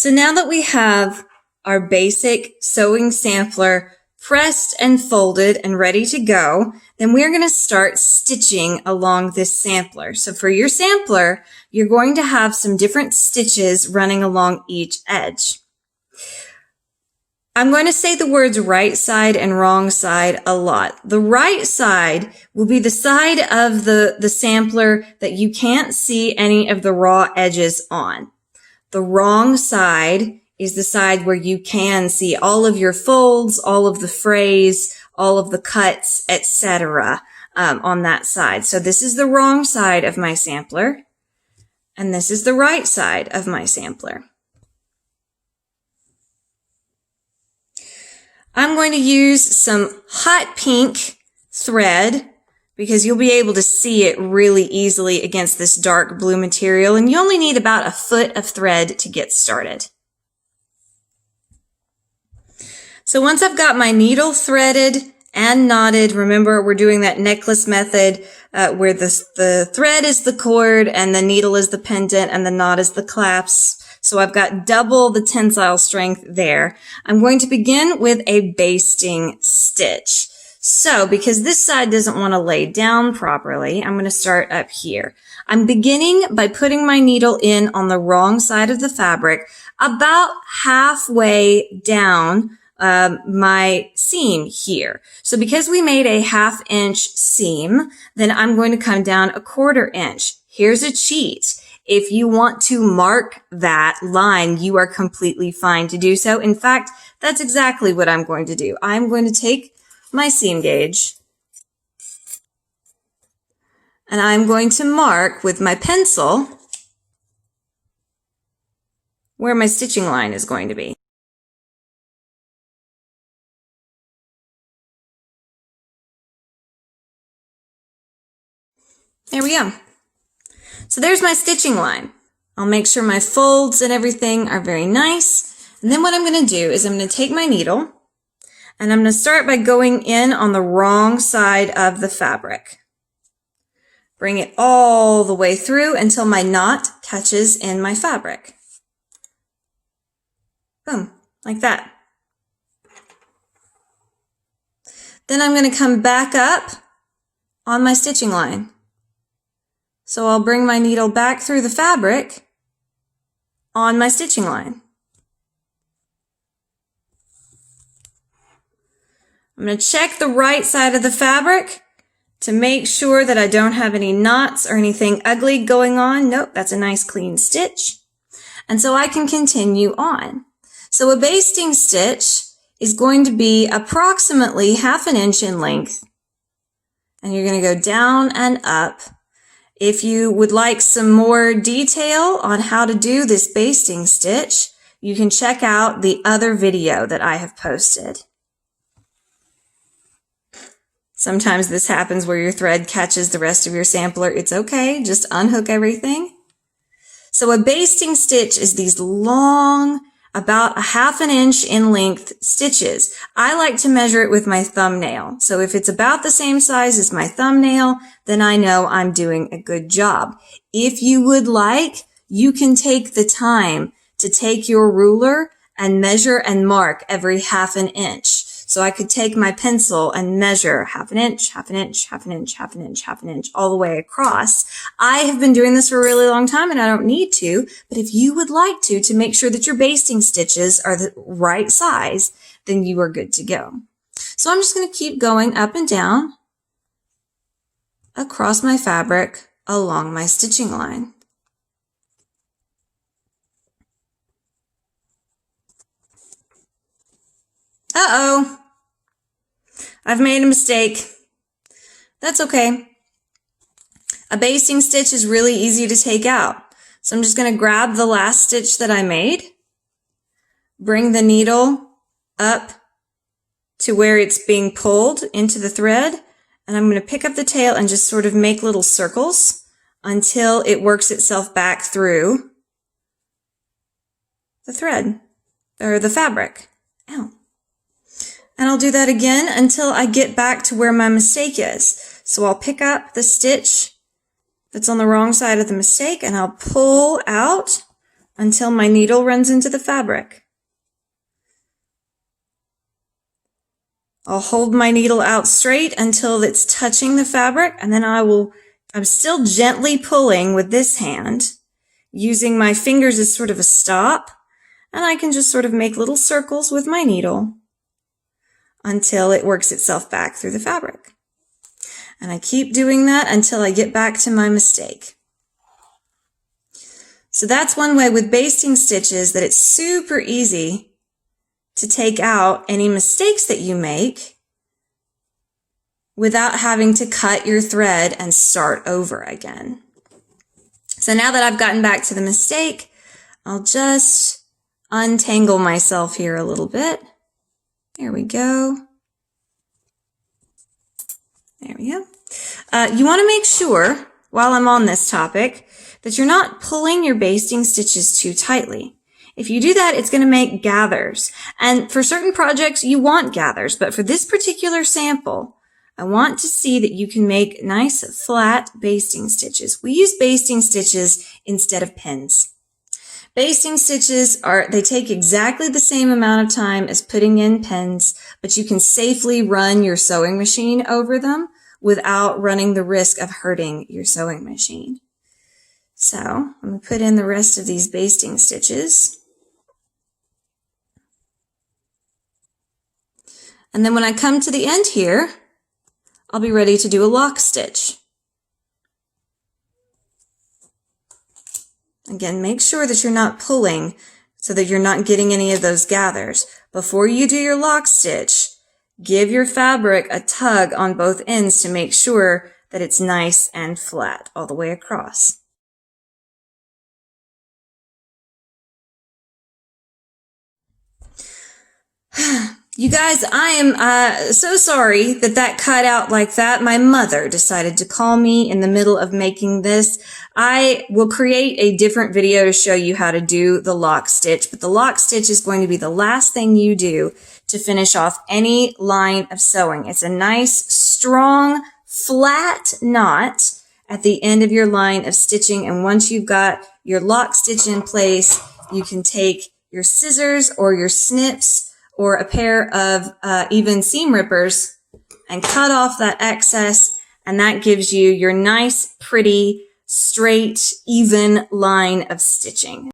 So now that we have our basic sewing sampler pressed and folded and ready to go, then we're going to start stitching along this sampler. So for your sampler, you're going to have some different stitches running along each edge. I'm going to say the words right side and wrong side a lot. The right side will be the side of the sampler that you can't see any of the raw edges on. The wrong side is the side where you can see all of your folds, all of the frays, all of the cuts, etc. On that side. So this is the wrong side of my sampler, and this is the right side of my sampler. I'm going to use some hot pink thread because you'll be able to see it really easily against this dark blue material, and you only need about a foot of thread to get started. So once I've got my needle threaded and knotted, remember we're doing that necklace method where the thread is the cord and the needle is the pendant and the knot is the clasp. So I've got double the tensile strength there. I'm going to begin with a basting stitch. So because this side doesn't want to lay down properly, I'm going to start up here. I'm beginning by putting my needle in on the wrong side of the fabric, about halfway down my seam here. So because we made a 1/2 inch seam, then I'm going to come down a 1/4 inch. Here's a cheat. If you want to mark that line, you are completely fine to do so. In fact, that's exactly what I'm going to do. I'm going to take my seam gauge and I'm going to mark with my pencil where my stitching line is going to be. There we go. So there's my stitching line. I'll make sure my folds and everything are very nice. And then what I'm going to do is I'm going to take my needle and I'm going to start by going in on the wrong side of the fabric. Bring it all the way through until my knot catches in my fabric. Boom, like that. Then I'm going to come back up on my stitching line. So I'll bring my needle back through the fabric on my stitching line. I'm going to check the right side of the fabric to make sure that I don't have any knots or anything ugly going on. Nope, that's a nice clean stitch. And so I can continue on. So a basting stitch is going to be approximately 1/2 inch in length. And you're going to go down and up. If you would like some more detail on how to do this basting stitch, you can check out the other video that I have posted. Sometimes this happens where your thread catches the rest of your sampler. It's okay, just unhook everything. So a basting stitch is these long, about 1/2 inch in length stitches. I like to measure it with my thumbnail. So if it's about the same size as my thumbnail, then I know I'm doing a good job. If you would like, you can take the time to take your ruler and measure and mark every 1/2 inch. So I could take my pencil and measure 1/2 inch, 1/2 inch, 1/2 inch, 1/2 inch, 1/2 inch, all the way across. I have been doing this for a really long time and I don't need to, but if you would like to make sure that your basting stitches are the right size, then you are good to go. So I'm just going to keep going up and down across my fabric along my stitching line. Uh-oh, I've made a mistake. That's okay. A basting stitch is really easy to take out. So I'm just going to grab the last stitch that I made, bring the needle up to where it's being pulled into the thread, and I'm going to pick up the tail and just sort of make little circles until it works itself back through the thread, or the fabric. Ow. And I'll do that again until I get back to where my mistake is. So I'll pick up the stitch that's on the wrong side of the mistake and I'll pull out until my needle runs into the fabric. I'll hold my needle out straight until it's touching the fabric, and then I'm still gently pulling with this hand, using my fingers as sort of a stop, and I can just sort of make little circles with my needle until it works itself back through the fabric. And I keep doing that until I get back to my mistake. So that's one way with basting stitches that it's super easy to take out any mistakes that you make without having to cut your thread and start over again. So now that I've gotten back to the mistake, I'll just untangle myself here a little bit. There we go. There we go. You want to make sure, while I'm on this topic, that you're not pulling your basting stitches too tightly. If you do that, it's going to make gathers. And for certain projects, you want gathers. But for this particular sample, I want to see that you can make nice flat basting stitches. We use basting stitches instead of pins. Basting stitches they take exactly the same amount of time as putting in pins, but you can safely run your sewing machine over them without running the risk of hurting your sewing machine. So I'm going to put in the rest of these basting stitches. And then when I come to the end here, I'll be ready to do a lock stitch. Again, make sure that you're not pulling so that you're not getting any of those gathers. Before you do your lock stitch, give your fabric a tug on both ends to make sure that it's nice and flat all the way across. You guys, I am so sorry that cut out like that. My mother decided to call me in the middle of making this. I will create a different video to show you how to do the lock stitch, but the lock stitch is going to be the last thing you do to finish off any line of sewing. It's a nice, strong, flat knot at the end of your line of stitching, and once you've got your lock stitch in place, you can take your scissors or your snips or a pair of even seam rippers and cut off that excess, and that gives you your nice, pretty, straight, even line of stitching.